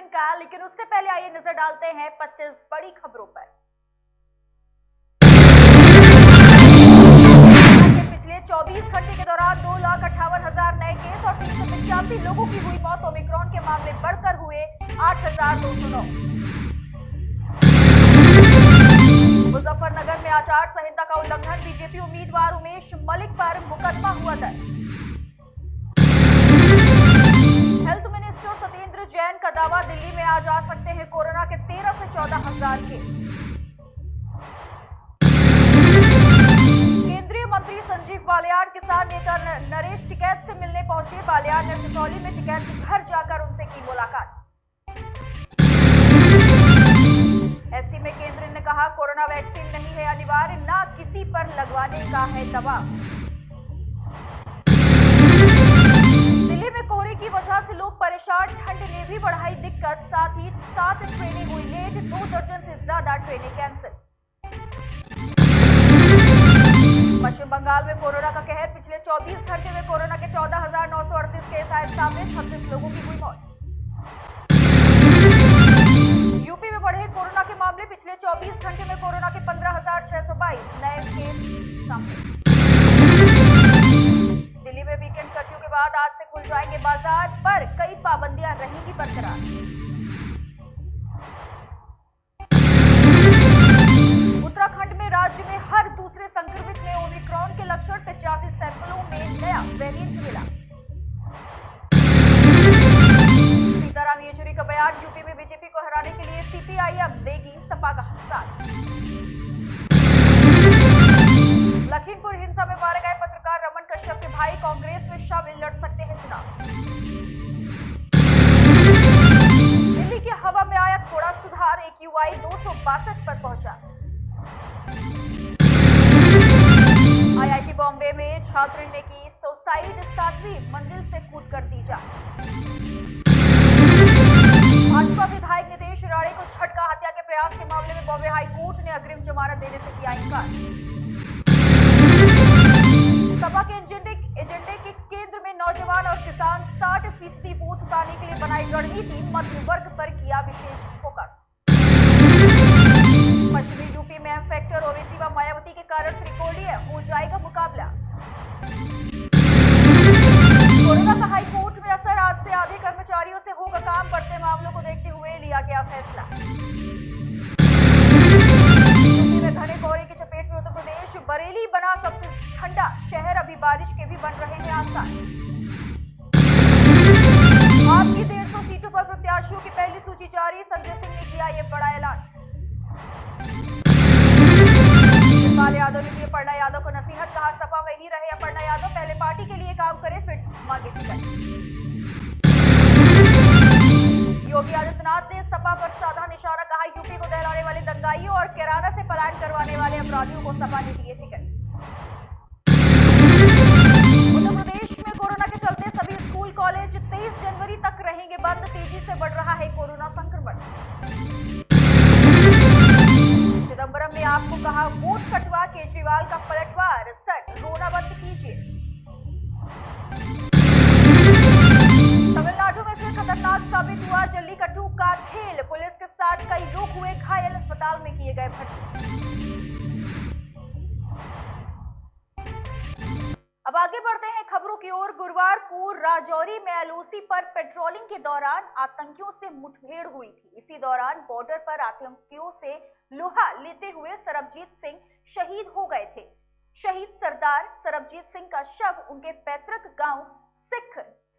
Bulletin का, लेकिन उससे पहले आइए नजर डालते हैं 25 बड़ी खबरों पर। पिछले 24 घंटे के दौरान 2,58,000 नए केस और 385 लोगों की हुई मौत। ओमिक्रॉन के मामले बढ़कर हुए 8,209। मुजफ्फरनगर में आचार संहिता का उल्लंघन, बीजेपी उम्मीदवार उमेश मलिक पर मुकदमा हुआ दर्ज। हेल्थ मिनिस्टर सत्येंद्र जैन का दावा, दिल्ली में आज आ सकते हैं कोरोना के 13 से 14,000 केस। केंद्रीय मंत्री संजीव बालियान किसान नेता नरेश टिकैत से मिलने पहुंचे। बालियान ने सिसौली में टिकैत के घर जाकर उनसे की मुलाकात। एससी में केंद्र ने कहा, कोरोना वैक्सीन नहीं है अनिवार्य, ना किसी पर लगवाने का है दबाव। दिल्ली में कोहरे की वजह से लोग परेशान, ठंड ने भी बढ़ाई दिक्कत। साथ ही 7 ट्रेनें हुई लेट, 2 दर्जन से ज्यादा ट्रेनें कैंसिल। पश्चिम बंगाल में कोरोना का कहर, पिछले 24 घंटे में कोरोना के 14,938 केस आए सामने, 36 लोगों की हुई मौत। यूपी में बढ़े कोरोना के मामले, पिछले 24 घंटे में कोरोना के 15,622 नए केस सामने। दिल्ली में वीकेंड कर्फ्यू के बाद आज से खुल जाएंगे बाजार, पर कई पाबंदियां रहेंगी बरकरार। उत्तराखंड में राज्य में हर दूसरे संक्रमित में ओमिक्रॉन के लक्षण, 85 सैंपलों में नया वेरिएंट मिला। सीताराम येचुरी का बयान, यूपी में बीजेपी को हराने के लिए सीपीआईएम देगी सपा का साथ। लखीमपुर हिंसा में मारे गए पत्रकार रमन कश्यप के भाई कांग्रेस में शामिल, लड़ सकते हैं चुनाव। दिल्ली की हवा में आया थोड़ा सुधार, AQI 262 पर पहुंचा। आईआईटी बॉम्बे में छात्र ने की सुसाइड, 7वीं मंजिल से कूद कर दी जान। भाजपा विधायक नितेश राणे को झटका, हत्या के प्रयास के मामले में बॉम्बे हाई कोर्ट ने अग्रिम जमानत देने से किया इनकार। सपा के एजेंडे के केंद्र में नौजवान और किसान, 60% वोट पाने के लिए बनाई रणनीति, मध्य वर्ग पर किया विशेष फोकस। पश्चिमी यूपी में एम फैक्टर, ओवैसी व मायावती के कारण त्रिकोणीय हो जाएगा मुकाबला। कोरोना का हाई कोर्ट में असर, आज से आधे कर्मचारियों से होगा काम, बढ़ते मामलों को देखते हुए लिया गया फैसला। यूपी में घने कोहरे की चपेट में उत्तर प्रदेश, बरेली बना सबसे ठंडा शहर, अभी बारिश के भी बन रहे हैं आसार। आप की 150 सीटों पर प्रत्याशियों की पहली सूची जारी, संजय सिंह ने किया ये बड़ा ऐलान। शिवपाल यादव ने दी अपर्णा यादव को नसीहत, कहा सपा में ही रहे अपर्णा यादव, पहले पार्टी के लिए काम करे, फिर मांगे टिकट। योगी आदित्यनाथ ने सपा पर साधा निशाना, कहा यूपी को दहलाने वाले दंगाइयों और कैराना से पलायन करवाने वाले अपराधियों को सपा ने दिए टिकट। उत्तर प्रदेश में कोरोना के चलते सभी स्कूल कॉलेज 23 जनवरी तक रहेंगे बंद, तेजी से बढ़ रहा है कोरोना संक्रमण। चिदंबरम ने आपको कहा वोट कटवा, केजरीवाल का पलटवार, सर रोना बंद कीजिए। तमिलनाडु में फिर खतरनाक साबित हुआ जल्लीकट्टू का खेल, पुलिस के साथ कई लोग हुए घायल, अस्पताल में किए गए भर्ती। अब आगे बढ़ते हैं खबरों की ओर। गुरुवार को राजौरी में एलओसी पर पेट्रोलिंग के दौरान आतंकियों से मुठभेड़ हुई थी। इसी दौरान बॉर्डर पर आतंकियों से लोहा लेते हुए सरबजीत सिंह शहीद हो गए थे। शहीद सरदार सरबजीत सिंह का शव उनके पैतृक गांव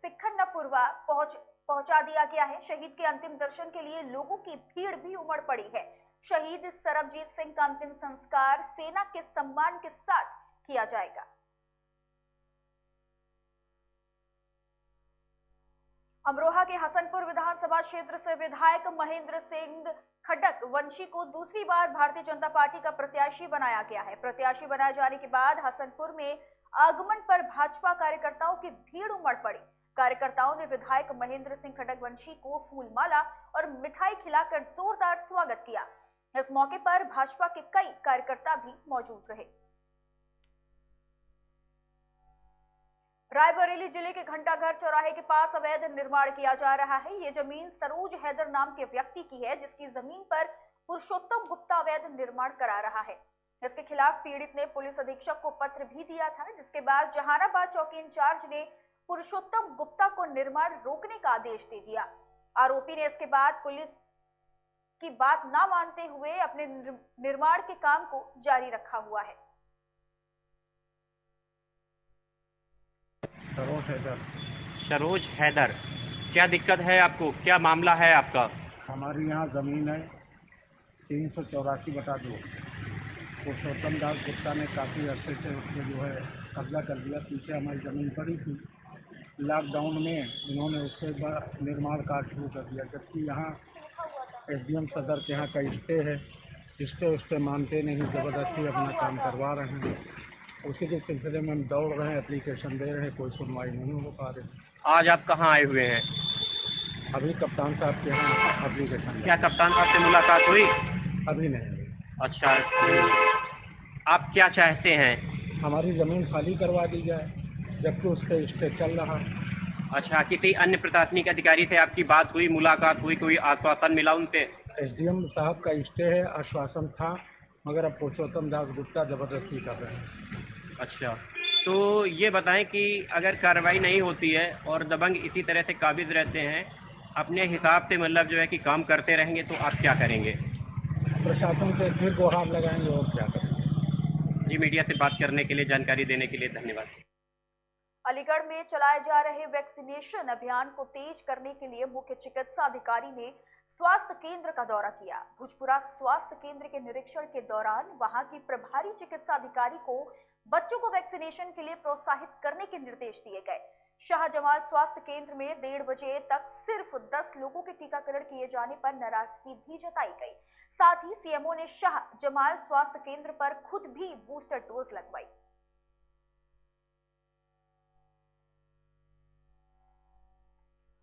सिखन्नपुरवा पहुंचा दिया गया है। शहीद के अंतिम दर्शन के लिए लोगों की भीड़ भी उमड़ पड़ी है। शहीद सरबजीत सिंह का अंतिम संस्कार सेना के सम्मान के साथ किया जाएगा। अमरोहा के हसनपुर विधानसभा क्षेत्र से विधायक महेंद्र सिंह खड्डक वंशी को दूसरी बार भारतीय जनता पार्टी का प्रत्याशी बनाया गया है। प्रत्याशी बनाए जाने के बाद हसनपुर में आगमन पर भाजपा कार्यकर्ताओं की भीड़ उमड़ पड़ी। कार्यकर्ताओं ने विधायक महेंद्र सिंह खड्डक वंशी को फूलमाला और मिठाई खिलाकर जोरदार स्वागत किया। इस मौके पर भाजपा के कई कार्यकर्ता भी मौजूद रहे। रायबरेली जिले के घंटाघर चौराहे के पास अवैध निर्माण किया जा रहा है। ये जमीन सरोज हैदर नाम के व्यक्ति की है, जिसकी जमीन पर पुरुषोत्तम गुप्ता अवैध निर्माण करा रहा है। इसके खिलाफ पीड़ित ने पुलिस अधीक्षक को पत्र भी दिया था, जिसके बाद जहानाबाद चौकी इंचार्ज ने पुरुषोत्तम गुप्ता को निर्माण रोकने का आदेश दे दिया। आरोपी ने इसके बाद पुलिस की बात न मानते हुए अपने निर्माण के काम को जारी रखा हुआ है। सरोज हैदर, क्या दिक्कत है आपको, क्या मामला है आपका? हमारी यहाँ ज़मीन है 384/2। पुरुषोत्तम दास गुप्ता ने काफ़ी अर्से से उसको जो है कब्जा कर लिया। पीछे हमारी ज़मीन पड़ी थी, लॉकडाउन में इन्होंने उसके निर्माण कार्य शुरू कर दिया, जबकि यहाँ एसडीएम सदर के यहाँ का स्टे है। स्टे मानते नहीं, ज़बरदस्ती अपना काम करवा रहे हैं। उसी के सिलसिले में हम दौड़ रहे हैं, एप्लीकेशन दे रहे हैं, कोई सुनवाई नहीं हो पा रही। आज आप कहाँ आए हुए हैं? अभी कप्तान साहब के यहाँ एप्लीकेशन। क्या कप्तान साहब से मुलाकात हुई? अभी नहीं। अच्छा, आप क्या चाहते हैं? हमारी ज़मीन खाली करवा दी जाए, जबकि उसका स्टे चल रहा। अच्छा, किसी अन्य प्रशासनिक अधिकारी से आपकी बात हुई, मुलाकात हुई, कोई आश्वासन मिला उनसे? एसडीएम साहब का स्टे है, आश्वासन था, मगर अब पुरुषोत्तम दास गुप्ता ज़बरदस्ती कर रहे हैं। अच्छा, तो ये बताएं कि अगर कार्रवाई नहीं होती है और दबंग इसी तरह से काबिज रहते हैं, अपने हिसाब से मतलब जो है कि काम करते रहेंगे, तो आप क्या करेंगे? प्रशासन से फिर गुहार लगाएंगे और क्या करेंगे। जी, मीडिया से बात करने के लिए, जानकारी देने के लिए धन्यवाद। अलीगढ़ में चलाए जा रहे वैक्सीनेशन अभियान को तेज करने के लिए मुख्य चिकित्सा अधिकारी ने स्वास्थ्य केंद्र का दौरा किया। भुजपुरा स्वास्थ्य केंद्र के निरीक्षण के दौरान वहां की प्रभारी चिकित्सा अधिकारी को बच्चों को वैक्सीनेशन के लिए प्रोत्साहित करने के निर्देश दिए गए। शाहजमाल स्वास्थ्य केंद्र में 1:30 बजे तक सिर्फ 10 लोगों के टीकाकरण किए जाने पर नाराजगी भी जताई गई। साथ ही सीएमओ ने शाहजमाल स्वास्थ्य केंद्र पर खुद भी बूस्टर डोज लगवाई।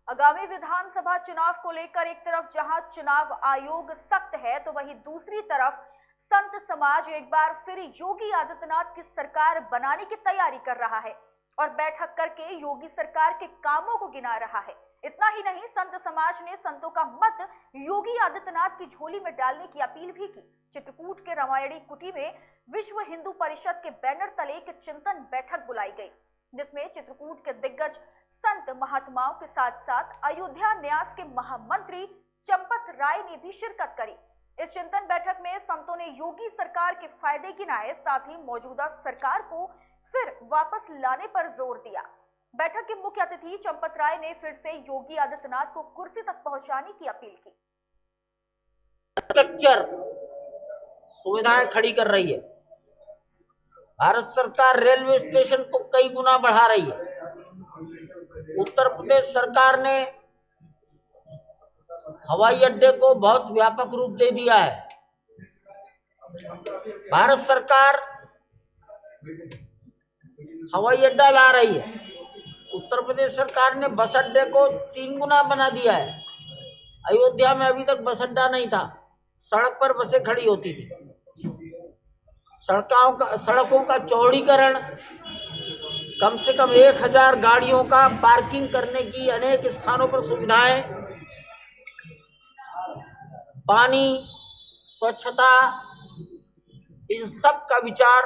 आगामी विधानसभा चुनाव को लेकर एक तरफ जहां चुनाव आयोग सख्त है, तो वहीं दूसरी तरफ संत समाज एक बार फिर योगी आदित्यनाथ की सरकार बनाने की तैयारी कर रहा है और बैठक करके योगी सरकार के कामों को गिना रहा है। इतना ही नहीं, संत समाज ने संतों का मत योगी आदित्यनाथ की झोली में डालने की अपील भी की। चित्रकूट के रामायणी कुटी में विश्व हिंदू परिषद के बैनर तले एक चिंतन बैठक बुलाई गई, जिसमें चित्रकूट के दिग्गज संत महात्माओं के साथ साथ अयोध्या न्यास के महामंत्री चंपत राय ने भी शिरकत करी। इस चिंतन बैठक में संतों ने योगी सरकार के फायदे गिनाए, साथ ही मौजूदा सरकार को फिर वापस लाने पर जोर दिया। बैठक के मुख्य अतिथि चंपत राय ने फिर से योगी आदित्यनाथ को कुर्सी तक पहुंचाने की अपील की। स्ट्रक्चर सुविधाएं खड़ी कर रही है। भारत सरकार रेलवे स्टेशन को कई गुना बढ़ा रही है। उत्तर प्रदेश सरकार ने हवाई अड्डे को बहुत व्यापक रूप दे दिया है। भारत सरकार हवाई अड्डा ला रही है। उत्तर प्रदेश सरकार ने बस अड्डे को 3 गुना बना दिया है। अयोध्या में अभी तक बस अड्डा नहीं था, सड़क पर बसें खड़ी होती थी। सड़कों का चौड़ीकरण, कम से कम 1000 गाड़ियों का पार्किंग करने की अनेक स्थानों पर सुविधाएं, पानी, स्वच्छता, इन सब का विचार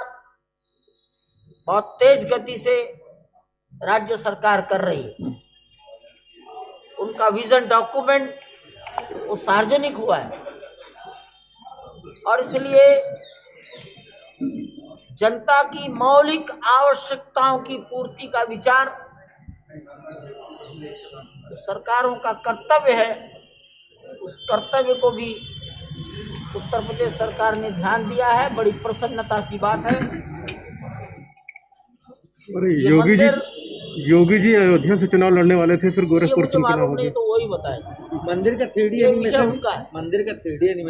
बहुत तेज गति से राज्य सरकार कर रही है। उनका विजन डॉक्यूमेंट वो सार्वजनिक हुआ है और इसलिए जनता की मौलिक आवश्यकताओं की पूर्ति का विचार तो सरकारों का कर्तव्य है, उस कर्तव्य को भी उत्तर प्रदेश सरकार ने ध्यान दिया है। बड़ी प्रसन्नता की बात है। अरे योगी जी अयोध्या से चुनाव लड़ने वाले थे, फिर गोरखपुर से चुनाव हो गया। तो वही बताया। मंदिर का 3D एनिमेशन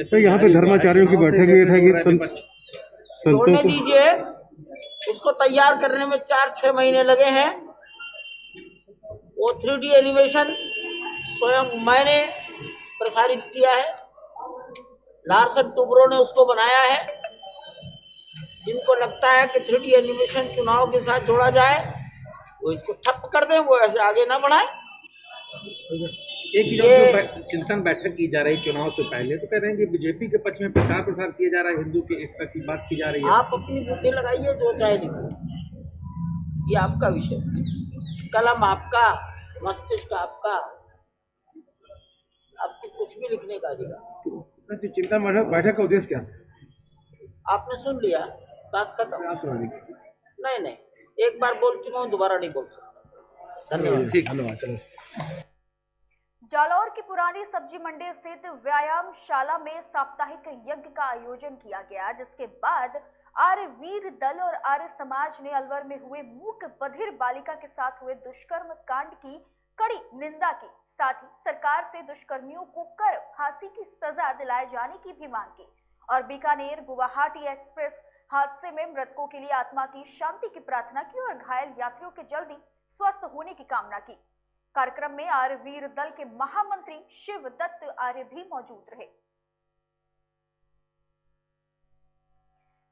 तो यहाँ पे धर्माचार्यों की बैठक हुई था कि छोड़ने दीजिए, उसको तैयार करने में 4-6 महीने लगे हैं। वो 3D एनिमेशन स्वयं मैंने प्रसारित किया है, लार्सन टुब्रो ने उसको बनाया है। जिनको लगता है कि 3D एनिमेशन चुनाव के साथ जोड़ा जाए, वो इसको ठप कर दें, वो ऐसे आगे ना बढ़ाएं। एक चीज और जो चिंतन बैठक की जा रही चुनाव से पहले, तो कह रहे हैं कि बीजेपी के पक्ष में प्रचार प्रसार किया जा रहा है, हिंदू के एकता की बात की जा रही है। आप अपनी बुद्धि लगाइए, जो चाहे लिखो, ये आपका विषय, कलम आपका, मस्तिष्क आपका, आपको कुछ भी लिखने का अधिकार। चिंतन बैठक का उद्देश्य क्या था? आपने सुन लिया, बात खत्म। आप सुना नहीं, एक बार बोल चुका हूँ, दोबारा नहीं बोल सकता। धन्यवाद। ठीक, धन्यवाद। चलो। जालौर की पुरानी सब्जी मंडी स्थित व्यायामशाला में साप्ताहिक यज्ञ का आयोजन किया गया, जिसके बाद आर्य वीर दल और आर्य समाज ने अलवर में हुए मूक बधिर बालिका के साथ हुए दुष्कर्म कांड की कड़ी निंदा की। साथ ही सरकार से दुष्कर्मियों को कर फांसी की सजा दिलाए जाने की भी मांग की और बीकानेर गुवाहाटी एक्सप्रेस हादसे में मृतकों के लिए आत्मा की शांति की प्रार्थना की और घायल यात्रियों के जल्दी स्वस्थ होने की कामना की। कार्यक्रम में आर्य वीर दल के महामंत्री शिवदत्त आर्य भी मौजूद रहे।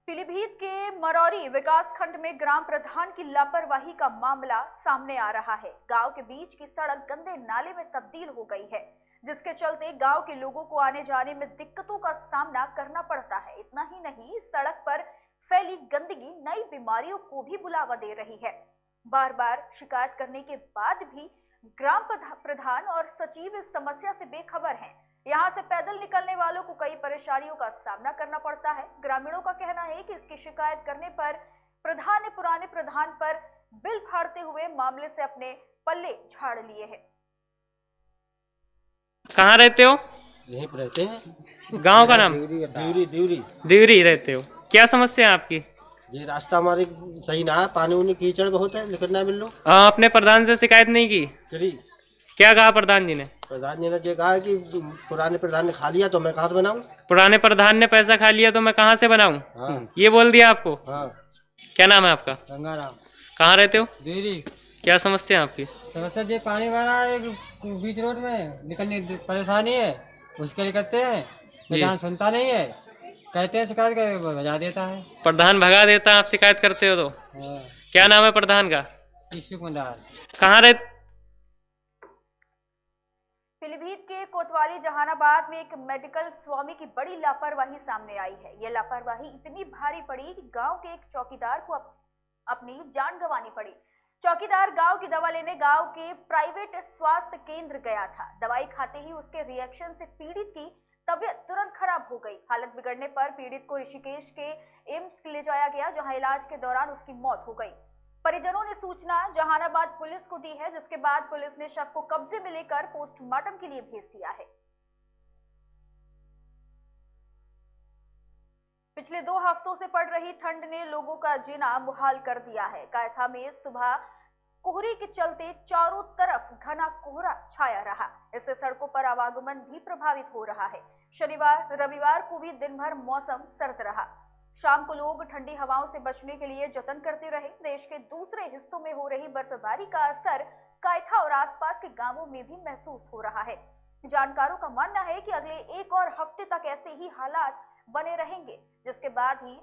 पीलीभीत के मरौरी विकास खंड में ग्राम प्रधान की लापरवाही का मामला सामने आ रहा है। गांव के बीच की सड़क गंदे नाले में तब्दील हो गई है, जिसके चलते गांव के लोगों को आने जाने में दिक्कतों का सामना करना पड़ता है। इतना ही नहीं, सड़क पर फैली गंदगी नई बीमारियों को भी बुलावा दे रही है। बार बार शिकायत करने के बाद भी ग्राम प्रधान और सचिव इस समस्या से बेखबर हैं। यहां से पैदल निकलने वालों को कई परेशानियों का सामना करना पड़ता है। ग्रामीणों का कहना है कि इसकी शिकायत करने पर प्रधान ने पुराने प्रधान पर बिल फाड़ते हुए मामले से अपने पल्ले झाड़ लिए हैं। कहाँ रहते हो? यहीं पर रहते हैं। गांव का नाम? देवरी रहते हो। क्या समस्या है आपकी? ये रास्ता हमारे सही ना है, पानी उनी कीचड़ बहुत है, लेकिन ना मिल लो। आपने प्रधान से शिकायत नहीं की? करी। क्या कहा प्रधान जी ने? प्रधान जी ने ये कहा कि पुराने प्रधान ने खा लिया तो मैं कहाँ से बनाऊं। पुराने प्रधान ने पैसा खा लिया तो मैं कहाँ से बनाऊं? हाँ। ये बोल दिया आपको? हाँ। क्या नाम है आपका? गंगाराम। कहाँ रहते हो? देवरी। क्या समस्या है आपकी? समस्या ये पानी भरा है बीच रोड में, निकलने परेशानी है, उसके लिए करते हैं, प्रधान सुनता नहीं है, कहते हैं शिकायत कर बजा देता है। प्रधान भगा देता है, आप शिकायत करते हो तो? हाँ। क्या नाम है प्रधान का? कहाँ रहते? पीलीभीत के कोतवाली जहानाबाद में एक मेडिकल स्वामी की बड़ी लापरवाही सामने आई है। यह लापरवाही इतनी भारी पड़ी कि गांव के एक चौकीदार को अपनी जान गंवानी पड़ी। चौकीदार गांव की दवा लेने गांव के प्राइवेट स्वास्थ्य केंद्र गया था। दवाई खाते ही उसके रिएक्शन से पीड़ित की तबीयत तुरंत खराब हो गई। हालत बिगड़ने पर पीड़ित को ऋषिकेश के एम्स ले जाया गया, जहां इलाज के दौरान उसकी मौत हो गई। परिजनों ने सूचना जहानाबाद पुलिस को दी है, जिसके बाद पुलिस ने शव को कब्जे में लेकर पोस्टमार्टम के लिए भेज दिया है। पिछले 2 हफ्तों से पड़ रही ठंड ने लोगों का जीना मुहाल कर दिया है। कायथा में सुबह कोहरे के चलते चारों तरफ घना कोहरा छाया रहा। इससे सड़कों पर आवागमन भी प्रभावित हो रहा है। शनिवार रविवार को भी दिन भर मौसम सर्द रहा। शाम को लोग ठंडी हवाओं से बचने के लिए जतन करते रहे। देश के दूसरे हिस्सों में हो रही बर्फबारी का असर कायथा और आसपास के गांवों में भी महसूस हो रहा है। जानकारों का मानना है कि अगले 1 और हफ्ते तक ऐसे ही हालात बने रहेंगे, जिसके बाद ही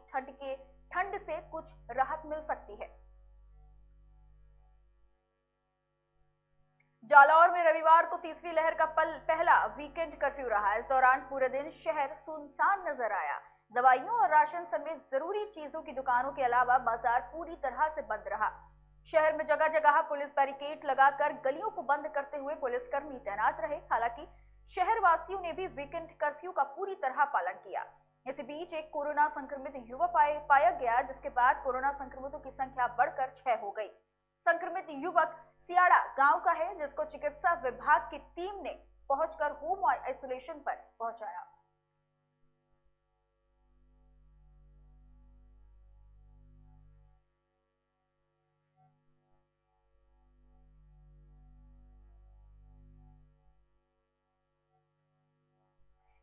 ठंड से कुछ राहत मिल सकती है। जालौर में रविवार को तीसरी लहर का पहला वीकेंड कर्फ्यू रहा। इस दौरान पूरे दिन शहर सुनसान नजर आया। दवाइयों और राशन समेत जरूरी चीजों की दुकानों के अलावा बाजार पूरी तरह से बंद रहा। शहर में जगह जगह पुलिस बैरिकेड लगाकर गलियों को बंद करते हुए पुलिसकर्मी तैनात रहे। हालांकि शहर वासियों ने भी वीकेंड कर्फ्यू का पूरी तरह पालन किया। इसी बीच एक कोरोना संक्रमित युवक पाया गया, जिसके बाद कोरोना संक्रमितों की संख्या बढ़कर 6 हो गई। संक्रमित युवक सियाड़ा गांव का है, जिसको चिकित्सा विभाग की टीम ने पहुंचकर होम आइसोलेशन पर पहुंचाया।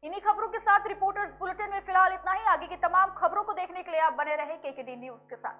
इन्हीं खबरों के साथ रिपोर्टर्स बुलेटिन में फिलहाल इतना ही। आगे की तमाम खबरों को देखने के लिए आप बने रहे केकेडी न्यूज के साथ।